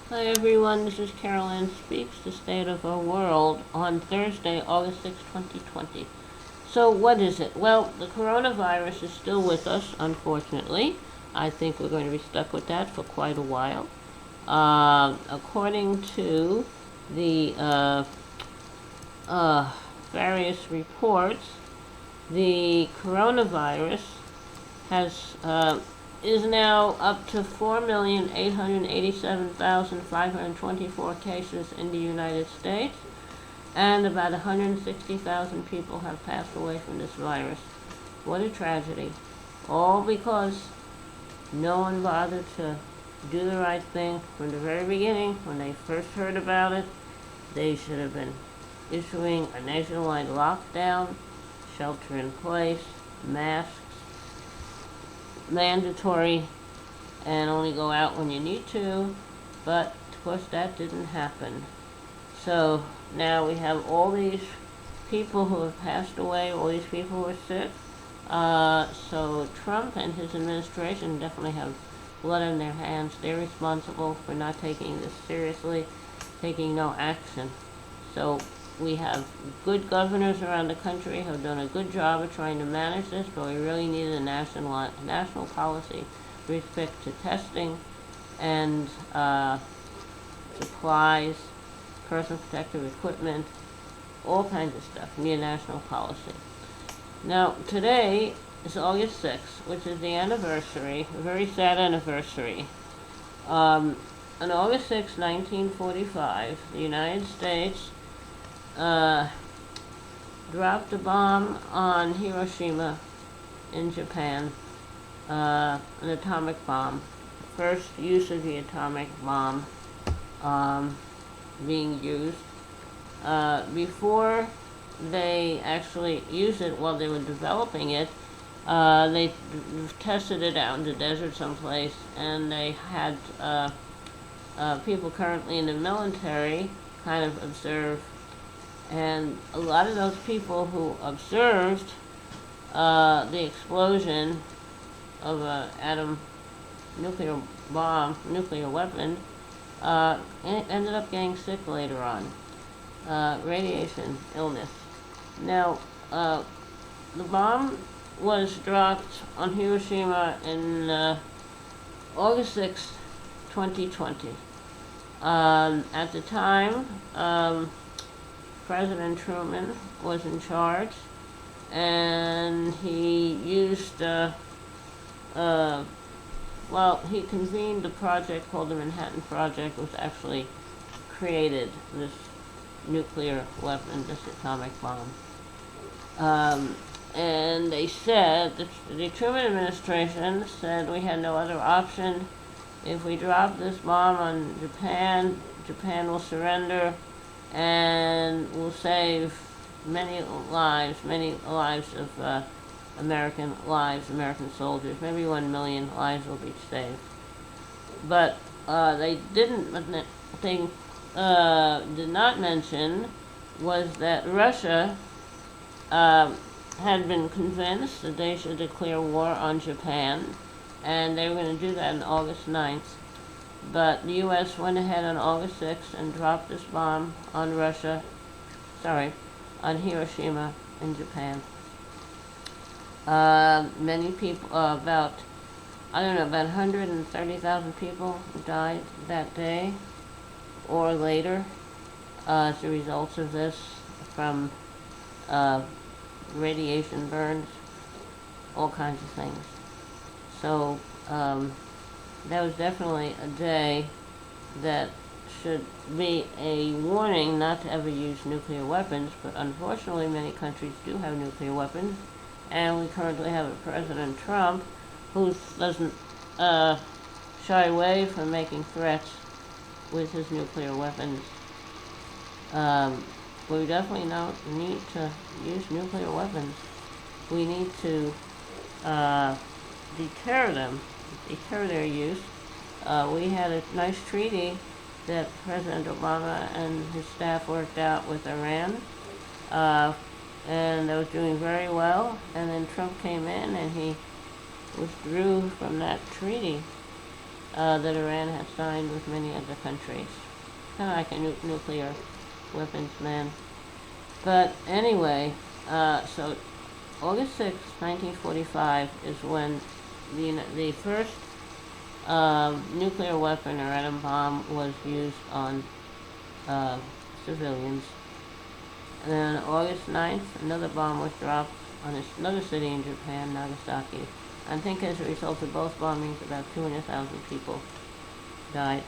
Hi everyone, this is Carolyn Speaks, the state of our world, on Thursday, August 6, 2020. So what is it? Well, the coronavirus is still with us, unfortunately. I think we're going to be stuck with that for quite a while. According to the uh, various reports, the coronavirus has is now up to 4,887,524 cases in the United States, and about 160,000 people have passed away from this virus. What a tragedy. All because no one bothered to do the right thing from the very beginning. When they first heard about it, they should have been issuing a nationwide lockdown, shelter in place, masks, mandatory, and only go out when you need to, but of course that didn't happen. So now we have all these people who have passed away, all these people who are sick. So Trump and his administration definitely have blood on their hands. They're responsible for not taking this seriously, taking no action. So we have good governors around the country who have done a good job of trying to manage this, but we really need a national policy with respect to testing and supplies, personal protective equipment, all kinds of stuff. We need a national policy. Now, today is August 6th, which is the anniversary, a very sad anniversary. On August 6, 1945, the United States uh, dropped a bomb on Hiroshima in Japan, an atomic bomb. First use of the atomic bomb being used. Before they actually used it, while they were developing it, they tested it out in the desert someplace, and they had people currently in the military kind of observe. And a lot of those people who observed the explosion of an nuclear nuclear weapon, ended up getting sick later on. Radiation illness. Now, the bomb was dropped on Hiroshima in August 2020. At the time, President Truman was in charge, and he used, he convened a project called the Manhattan Project, which actually created this nuclear weapon, this atomic bomb. And they said, the Truman administration said we had no other option. If we drop this bomb on Japan, Japan will surrender, and will save many lives of American lives, American soldiers. Maybe 1 million lives will be saved. But they didn't. They did not mention was that Russia had been convinced that they should declare war on Japan, and they were going to do that on August 9th. But the U.S. went ahead on August 6th and dropped this bomb on on Hiroshima in Japan. Many people, about 130,000 people died that day or later as a result of this from radiation burns, all kinds of things. So that was definitely a day that should be a warning not to ever use nuclear weapons, but unfortunately many countries do have nuclear weapons, and we currently have a President Trump who doesn't shy away from making threats with his nuclear weapons. We definitely don't need to use nuclear weapons. We need to deter them, deter their use. We had a nice treaty that President Obama and his staff worked out with Iran, and that was doing very well. And then Trump came in and he withdrew from that treaty. that Iran had signed with many other countries. Kind of like a nuclear weapons ban. But anyway, so August 6, 1945 is when the first nuclear weapon or atom bomb was used on civilians. And then on August 9th, another bomb was dropped on another city in Japan, Nagasaki. I think as a result of both bombings, about 200,000 people died.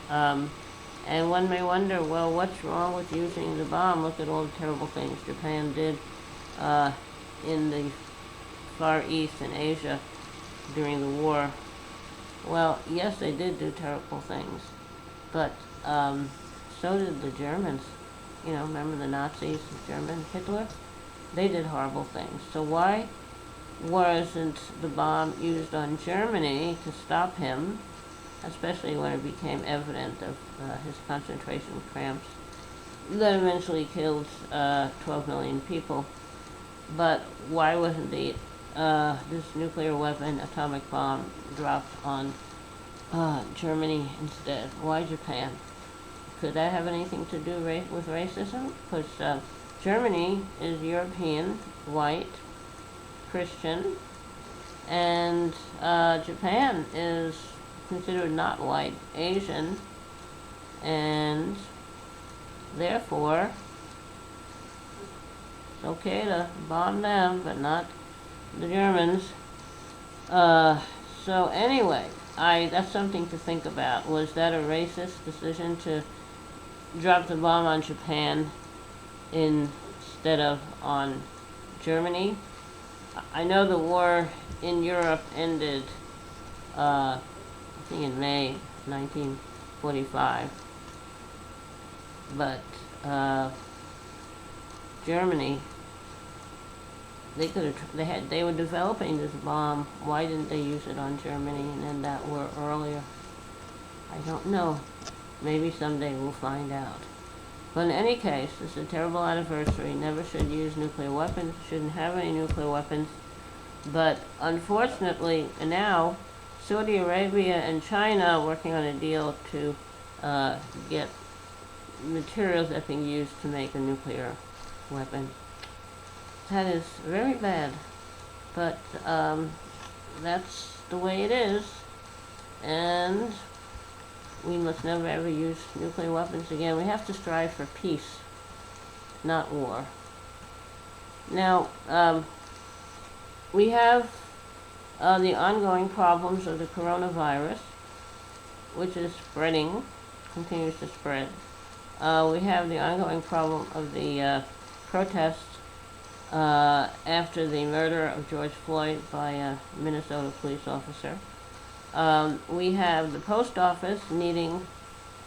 And one may wonder, well, what's wrong with using the bomb? Look at all the terrible things Japan did in the Far East and Asia during the war. Well, yes, they did do terrible things, but so did the Germans. You know, remember the Nazis, the German Hitler? They did horrible things. So why wasn't the bomb used on Germany to stop him, especially when it became evident of his concentration camps that eventually killed 12 million people? But why wasn't this nuclear weapon, atomic bomb, dropped on Germany instead? Why Japan? Could that have anything to do with racism? Because Germany is European, white, Christian, and Japan is considered not white, Asian, and therefore it's okay to bomb them, but not the Germans. So anyway, that's something to think about. Was that a racist decision to drop the bomb on Japan instead of on Germany? I know the war in Europe ended, I think in May 1945, but Germany, they were developing this bomb. Why didn't they use it on Germany and end that war earlier? I don't know. Maybe someday we'll find out. But in any case, it's a terrible anniversary. Never should use nuclear weapons. Shouldn't have any nuclear weapons. But unfortunately, now Saudi Arabia and China are working on a deal to get materials that can be used to make a nuclear weapon. That is very bad. But that's the way it is. And we must never ever use nuclear weapons again. We have to strive for peace, not war. Now, we have the ongoing problems of the coronavirus, which is spreading, continues to spread. We have the ongoing problem of the protests after the murder of George Floyd by a Minnesota police officer. We have the post office needing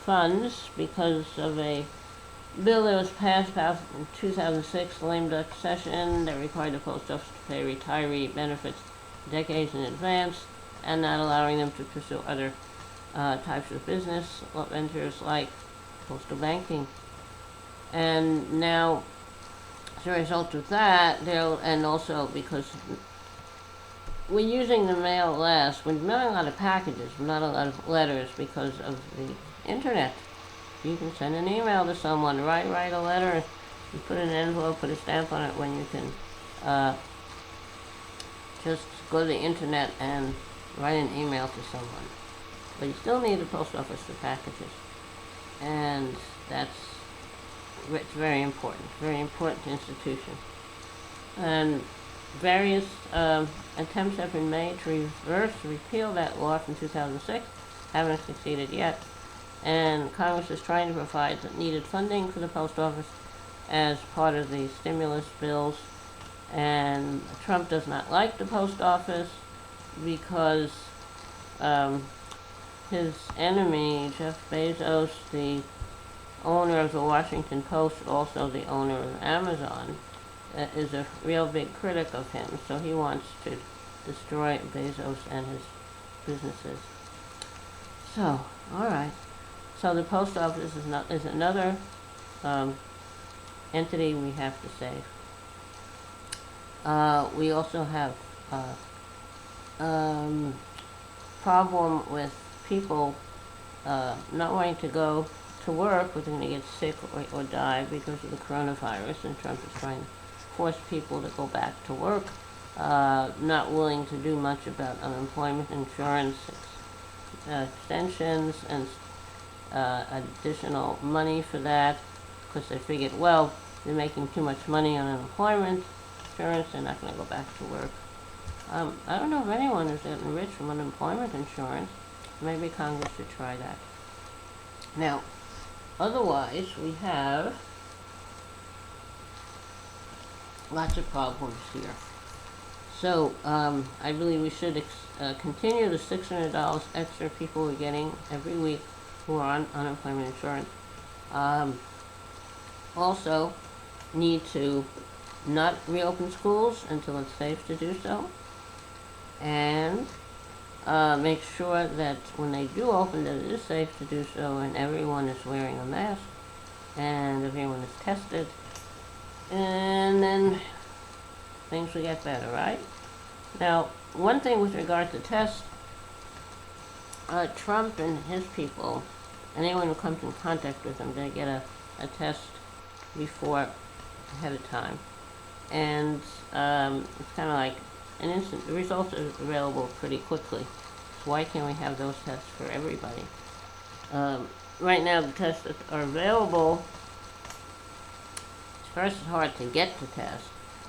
funds because of a bill that was passed out in 2006, lame duck session, that required the post office to pay retiree benefits decades in advance and not allowing them to pursue other types of business ventures like postal banking. And now, as a result of that, and also because we're using the mail less. We're mailing a lot of packages, not a lot of letters because of the internet. You can send an email to someone, write a letter, you put it in an envelope, put a stamp on it when you can just go to the internet and write an email to someone. But you still need a post office for packages. And it's very important institution. And various attempts have been made to repeal that law from 2006, haven't succeeded yet. And Congress is trying to provide the needed funding for the post office as part of the stimulus bills. And Trump does not like the post office because his enemy, Jeff Bezos, the owner of the Washington Post, also the owner of Amazon, is a real big critic of him, so he wants to destroy Bezos and his businesses. So, all right. So the post office is another entity we have to save. We also have problem with people not wanting to go to work, but they're going to get sick or die because of the coronavirus, and Trump is trying to force people to go back to work, not willing to do much about unemployment insurance extensions and additional money for that, because they figured, well, they're making too much money on unemployment insurance, they're not going to go back to work. I don't know if anyone is getting rich from unemployment insurance. Maybe Congress should try that. Now, otherwise, we have lots of problems here. So, I believe we should continue the $600 extra people are getting every week who are on unemployment insurance. Also, need to not reopen schools until it's safe to do so. And make sure that when they do open, that it is safe to do so, and everyone is wearing a mask, and everyone is tested, and then things will get better, right? Now, one thing with regard to tests, Trump and his people, anyone who comes in contact with them, they get a test before, ahead of time. And it's kind of like an instant, the results are available pretty quickly. So why can't we have those tests for everybody? Right now, the tests that are available, first it's hard to get the test,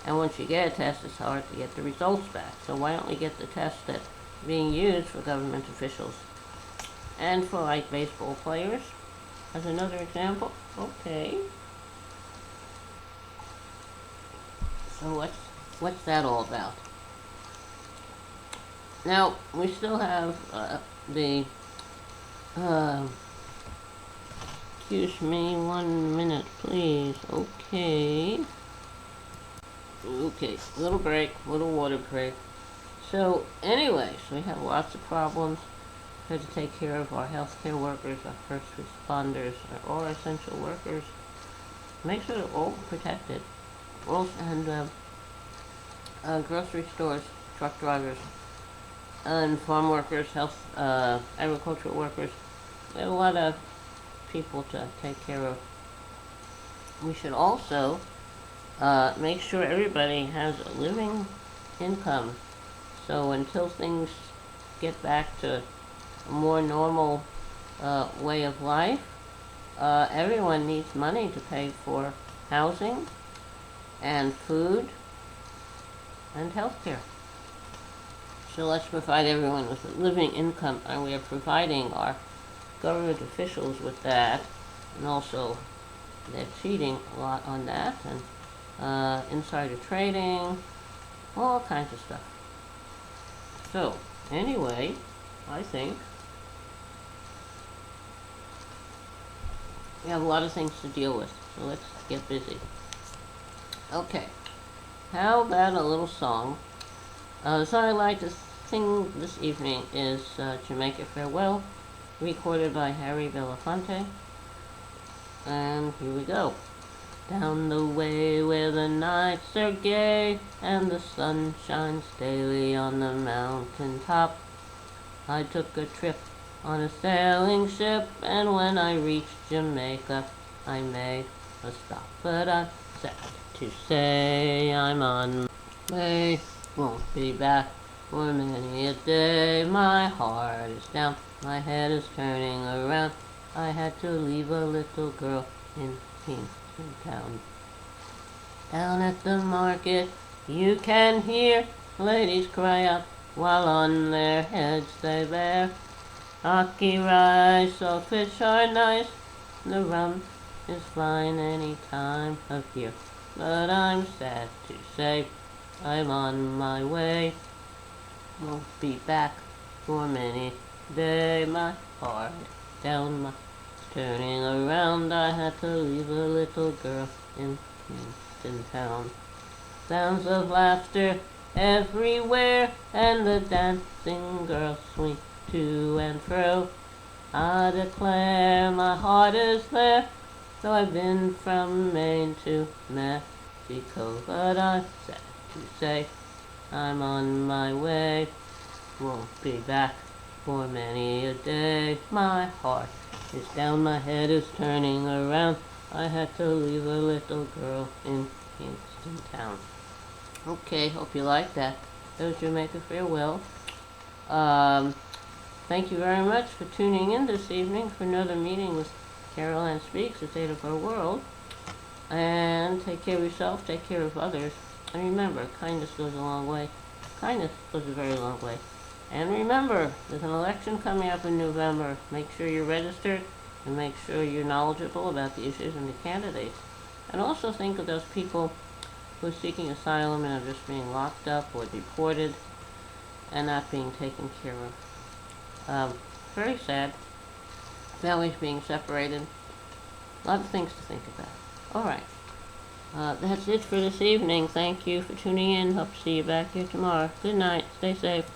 and once you get a test, it's hard to get the results back. So why don't we get the tests that are being used for government officials and for like baseball players as another example? Okay. So what's that all about? Now, we still have the, excuse me 1 minute, please. Okay, little break, little water break. So anyway, so we have lots of problems. We have to take care of our healthcare workers, our first responders, all our essential workers. Make sure they're all protected. And grocery stores, truck drivers, and farm workers, agricultural workers. We have a lot of people to take care of. We should also make sure everybody has a living income. So until things get back to a more normal way of life, everyone needs money to pay for housing and food and health care. So let's provide everyone with a living income, and we are providing our government officials with that, and also they're cheating a lot on that, and insider trading, all kinds of stuff. So, anyway, I think we have a lot of things to deal with, so let's get busy. Okay, how about a little song? The song I'd like to sing this evening is Jamaica Farewell, recorded by Harry Belafonte. And here we go. Down the way where the nights are gay and the sun shines daily on the mountain top, I took a trip on a sailing ship, and when I reached Jamaica, I made a stop. But I'm sad to say I'm on my way, won't be back for many a day. My heart is down, my head is turning around. I had to leave a little girl in Kingston Town. Down at the market you can hear ladies cry out while on their heads they bear ackee rice, salt fish are nice, the rum is fine any time of year. But I'm sad to say I'm on my way, won't be back for many day. My heart down, my turning around, I had to leave a little girl in Kingston Town. Sounds of laughter everywhere, and the dancing girls swing to and fro. I declare my heart is there, though I've been from Maine to Mexico. But I'm sad to say I'm on my way, won't be back For many a day my heart is down, my head is turning around. I had to leave a little girl in Kingston Town. Okay, hope you like that. That was Jamaica Farewell. Um, Thank you very much for tuning in this evening for another meeting with Carol Ann Speaks, the State of Our World. And take care of yourself, take care of others. And remember, kindness goes a long way. Kindness goes a very long way. And remember, there's an election coming up in November. Make sure you're registered and make sure you're knowledgeable about the issues and the candidates. And also think of those people who are seeking asylum and are just being locked up or deported and not being taken care of. Very sad. Families being separated. A lot of things to think about. All right. That's it for this evening. Thank you for tuning in. Hope to see you back here tomorrow. Good night. Stay safe.